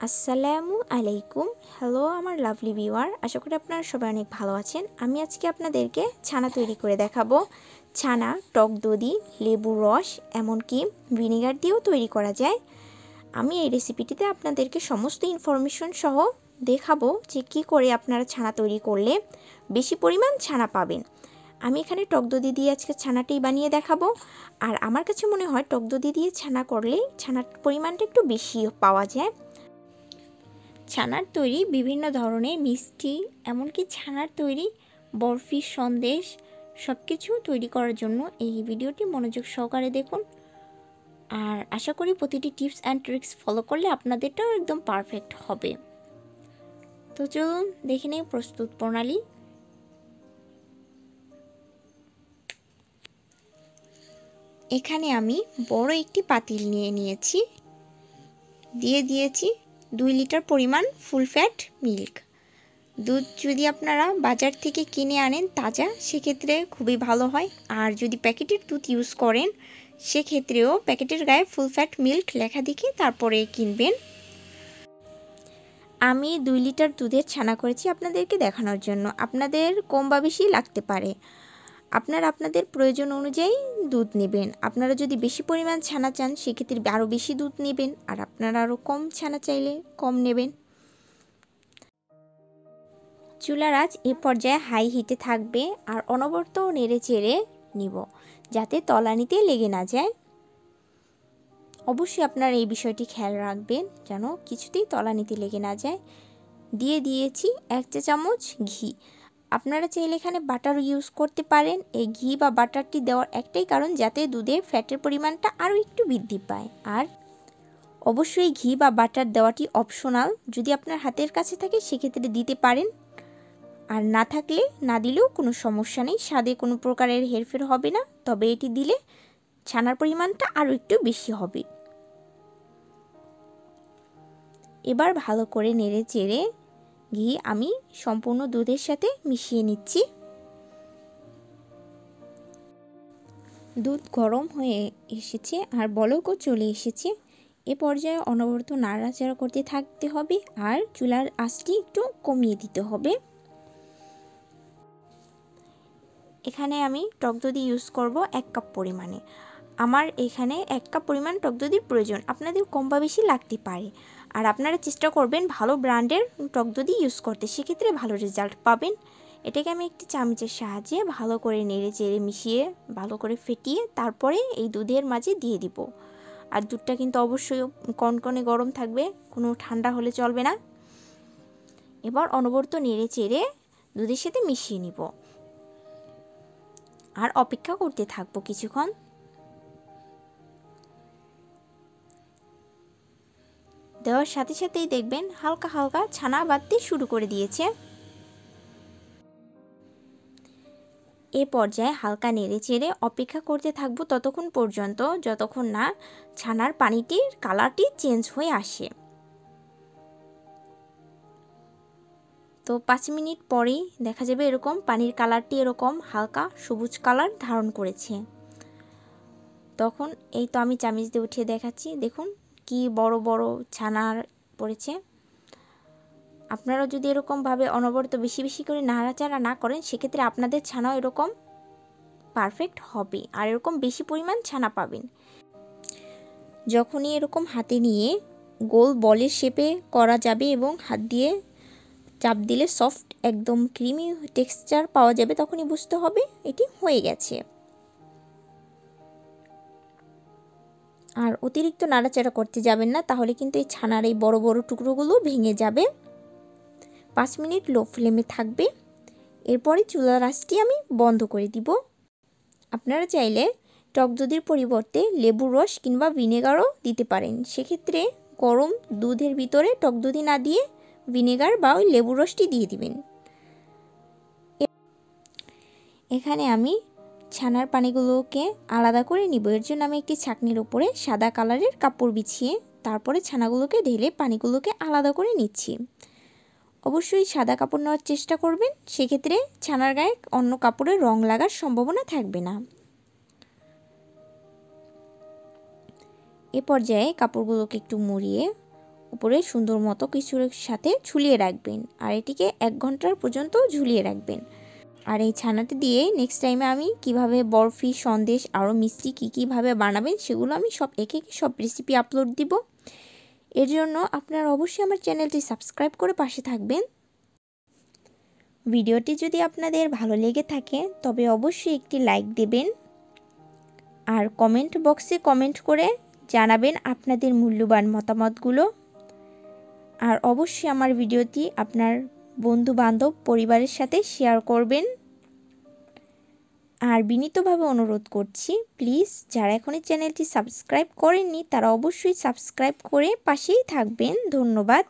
আসসালামু আলাইকুম। হ্যালো আমার লাভলি ভিউয়ার, আশা করি আপনারা সবাই অনেক ভালো আছেন। আমি আজকে আপনাদেরকে ছানা তৈরি করে দেখাবো। ছানা টক দধি, লেবুর রস, এমনকি ভিনেগার দিয়েও তৈরি করা যায়। আমি এই রেসিপিটিতে আপনাদেরকে সমস্ত ইনফরমেশন সহ দেখাবো যে কী করে আপনারা ছানা তৈরি করলে বেশি পরিমাণ ছানা পাবেন। আমি এখানে টক দধি দিয়ে আজকে ছানাটাই বানিয়ে দেখাবো। আর আমার কাছে মনে হয় টক দধি দিয়ে ছানা করলে ছানার পরিমাণটা একটু বেশি পাওয়া যায়। ছানার তৈরি বিভিন্ন ধরনের মিষ্টি, এমনকি ছানার তৈরি বরফি, সন্দেশ সব কিছু তৈরি করার জন্য এই ভিডিওটি মনোযোগ সহকারে দেখুন। আর আশা করি প্রতিটি টিপস অ্যান্ড ট্রিক্স ফলো করলে আপনাদেরটাও একদম পারফেক্ট হবে। তো চলুন দেখে নেই প্রস্তুত প্রণালী। এখানে আমি বড় একটি পাতিল নিয়ে নিয়েছি, দিয়ে দিয়েছি 2 লিটার পরিমাণ ফুল ফ্যাট মিল্ক। দুধ যদি আপনারা বাজার থেকে কিনে আনেন তাজা, সেক্ষেত্রে খুবই ভালো হয়। আর যদি প্যাকেটের দুধ ইউজ করেন সেক্ষেত্রেও প্যাকেটের গায়ে ফুল ফ্যাট মিল্ক লেখা দেখে তারপরে কিনবেন। আমি 2 লিটার দুধের ছানা করেছি আপনাদেরকে দেখানোর জন্য। আপনাদের কম বা বেশি লাগতে পারে, আপনারা আপনাদের প্রয়োজন অনুযায়ী দুধ নেবেন। আপনারা যদি বেশি পরিমাণ ছানা চান সেক্ষেত্রে আরও বেশি দুধ নেবেন, আর আপনারা আরও কম ছানা চাইলে কম নেবেন। চুলার আঁচ এ পর্যায়ে হাই হিটে থাকবে আর অনবরত নেড়ে চেড়ে নিব যাতে তলানিতে লেগে না যায়। অবশ্যই আপনারা এই বিষয়টি খেয়াল রাখবেন যেন কিছুতেই তলানিতে লেগে না যায়। দিয়ে দিয়েছি 1 চা চামচ ঘি। আপনারা চাইলে এখানে বাটার ইউজ করতে পারেন। এই ঘি বা বাটারটি দেওয়ার একটাই কারণ যাতে দুধে ফ্যাটের পরিমাণটা আরও একটু বৃদ্ধি পায়। আর অবশ্যই ঘি বা বাটার দেওয়াটি অপশনাল, যদি আপনার হাতের কাছে থাকে সেক্ষেত্রে দিতে পারেন, আর না থাকলে না দিলেও কোনো সমস্যা নেই, স্বাদে কোনো প্রকারের হেরফের হবে না। তবে এটি দিলে ছানার পরিমাণটা আরও একটু বেশি হবে। এবার ভালো করে নেড়ে চেড়ে ঘি আমি সম্পূর্ণ দুধের সাথে মিশিয়ে নিচ্ছি। দুধ গরম হয়ে এসেছে আর বলকও চলে এসেছে। এ পর্যায়ে অনবরত নাড়াচাড়া করতে থাকতে হবে আর চুলার আঁচটি একটু কমিয়ে দিতে হবে। এখানে আমি টক দধি ইউজ করব 1 কাপ পরিমাণে। আমার এখানে 1 কাপ পরিমাণ টক দধির প্রয়োজন, আপনাদের কম বা বেশি লাগতে পারে। আর আপনারা চেষ্টা করবেন ভালো ব্র্যান্ডের টক দধি ইউজ করতে, সেক্ষেত্রে ভালো রেজাল্ট পাবেন। এটাকে আমি একটি চামচের সাহায্যে ভালো করে নেড়ে চেড়ে মিশিয়ে ভালো করে ফেটিয়ে তারপরে এই দুধের মাঝে দিয়ে দিব। আর দুধটা কিন্তু অবশ্যই কনকনে গরম থাকবে, কোনো ঠান্ডা হলে চলবে না। এবার অনবরত নেড়ে চেড়ে দুধের সাথে মিশিয়ে নিব আর অপেক্ষা করতে থাকবো কিছুক্ষণ। দেওয়ার সাথে সাথেই দেখবেন হালকা হালকা ছানা বাড়তে শুরু করে দিয়েছে। এ পর্যায়ে হালকা নেড়ে চেড়ে অপেক্ষা করতে থাকবো ততক্ষণ পর্যন্ত যতক্ষণ না ছানার পানিটির কালারটি চেঞ্জ হয়ে আসে। তো 5 মিনিট পরেই দেখা যাবে এরকম পানির কালারটি এরকম হালকা সবুজ কালার ধারণ করেছে। তখন এই তো আমি চামচ দিয়ে উঠিয়ে দেখাচ্ছি, দেখুন কি বড় বড় ছানার পড়েছে। আপনারা যদি এরকমভাবে অনবরত বেশি বেশি করে নাড়াচাড়া না করেন সেক্ষেত্রে আপনাদের ছানাও এরকম পারফেক্ট হবে আর এরকম বেশি পরিমাণ ছানা পাবেন। যখনই এরকম হাতে নিয়ে গোল বলের শেপে করা যাবে এবং হাত দিয়ে চাপ দিলে সফট একদম ক্রিমি টেক্সচার পাওয়া যাবে, তখনই বুঝতে হবে এটি হয়ে গেছে। আর অতিরিক্ত নাড়াচাড়া করতে যাবেন না, তাহলে কিন্তু এই ছানার এই বড় বড় টুকরোগুলো ভেঙে যাবে। 5 মিনিট লো ফ্লেমে থাকবে। এরপরে চুলার আঁচটি আমি বন্ধ করে দিব। আপনারা চাইলে টক দধির পরিবর্তে লেবুর রস কিংবা ভিনেগারও দিতে পারেন। সেক্ষেত্রে গরম দুধের ভিতরে টক দধি না দিয়ে ভিনেগার বা ওই লেবুর রসটি দিয়ে দিবেন। এখানে আমি ছানার পানিগুলোকে আলাদা করে নিব। এর জন্য আমি একটি ছাঁকনির উপরে সাদা কালারের কাপড় বিছিয়ে তারপরে ছানাগুলোকে ঢেলে পানিগুলোকে আলাদা করে নিচ্ছি। অবশ্যই সাদা কাপড় নেওয়ার চেষ্টা করবেন, সেক্ষেত্রে ছানার গায়ে অন্য কাপড়ের রং লাগার সম্ভাবনা থাকবে না। এ পর্যায়ে কাপড়গুলোকে একটু মুড়িয়ে উপরে সুন্দর মতো কিছুর সাথে ঝুলিয়ে রাখবেন আর এটিকে 1 ঘন্টা পর্যন্ত ঝুলিয়ে রাখবেন। আর এই ছানাটি দিয়ে নেক্সট টাইমে আমি কিভাবে বরফি, সন্দেশ আরও মিষ্টি কীভাবে বানাবেন সেগুলো আমি একে সব রেসিপি আপলোড দিব। এর জন্য আপনারা অবশ্যই আমার চ্যানেলটি সাবস্ক্রাইব করে পাশে থাকবেন। ভিডিওটি যদি আপনাদের ভালো লেগে থাকে তবে অবশ্যই একটি লাইক দেবেন আর কমেন্ট বক্সে কমেন্ট করে জানাবেন আপনাদের মূল্যবান মতামতগুলো। আর অবশ্যই আমার ভিডিওটি আপনার বন্ধু বান্ধব পরিবারের সাথে শেয়ার করবেন। আর বিনীতভাবে অনুরোধ করছি, প্লিজ যারা এখনই চ্যানেলটি সাবস্ক্রাইব করেননি তারা অবশ্যই সাবস্ক্রাইব করে পাশেই থাকবেন। ধন্যবাদ।